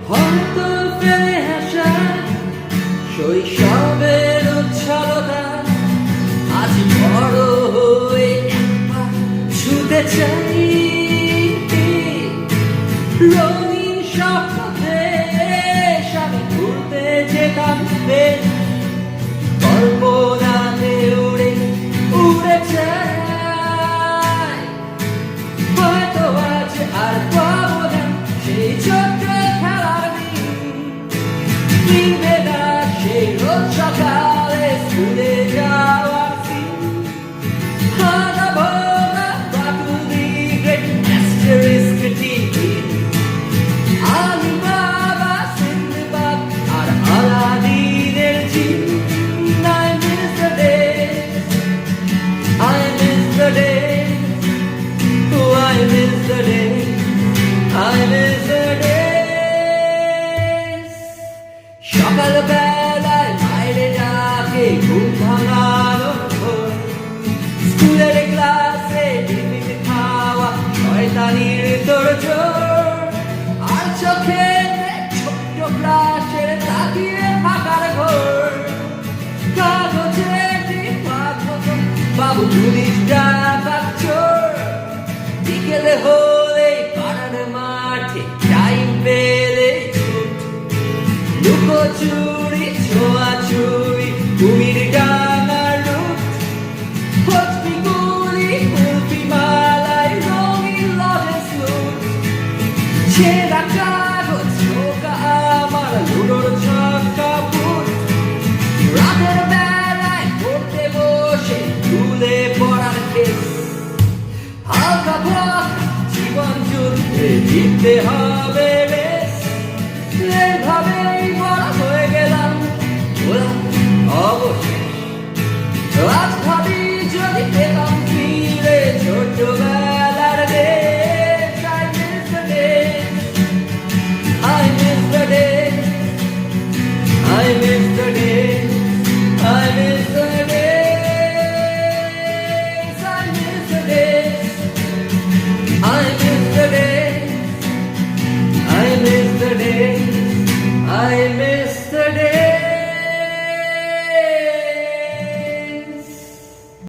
হয়তো ফেলে আসা শৈশবের উচ্ছলতা আজ বড় হয়ে একবার ছুতে চাই। রঙিন স্বপ্ন দেশ আমি ঘুরতে যেতাম বেশ, কল্পনাতে উড়ে উড়ে যাই। হয়তো আজ আর পাবো না সেই ছোট্ট খেলার দিন, ফিরবে না সেই রোজ সকালে স্কুলে যাওয়ার দিন। হারাবো না Bantul great Asterix tiffin, Alibaba Sindbad আর আলাদিনের জিন। I miss the days, I miss the days, oh I miss the days, I miss the days. সকাল বেলায় মাইরে ডাকে ঘুম ভাঙানোর ভোর, স্কুলের ক্লাসে টিফিন খাওয়া শয়তানির তোড়জোড়, আর চোখে ছোট্ট ক্লাসের তাকিয়ে ফাঁকার ঘোর। কাগজে টিপার মতো বাবু পুলিশ ডাকাত চোর, বিকেলে হলে পাড়ার মাঠে টাইম পেলে ছুট, লুকোচুরি ছোঁয়াছুঁয়ি কুমির ডাঙার রূপ, হচপি গুলি কুলপি মালায় রঙিন লজেন্স লুট। ছেঁড়া কাগজ ছোকা আমার লুডোর ছক্কা ফুট, রাতের বেলায় পড়তে বসে তুলে পড়ার কেস। হালকা পথ জীবন যুদ্ধে জিততে হবে বেশ, এইভাবেই বড় হয়ে গেলাম গোলাম অবশেষ। আজ ভাবি যদি পেতাম ফিরে ছোটবেলা,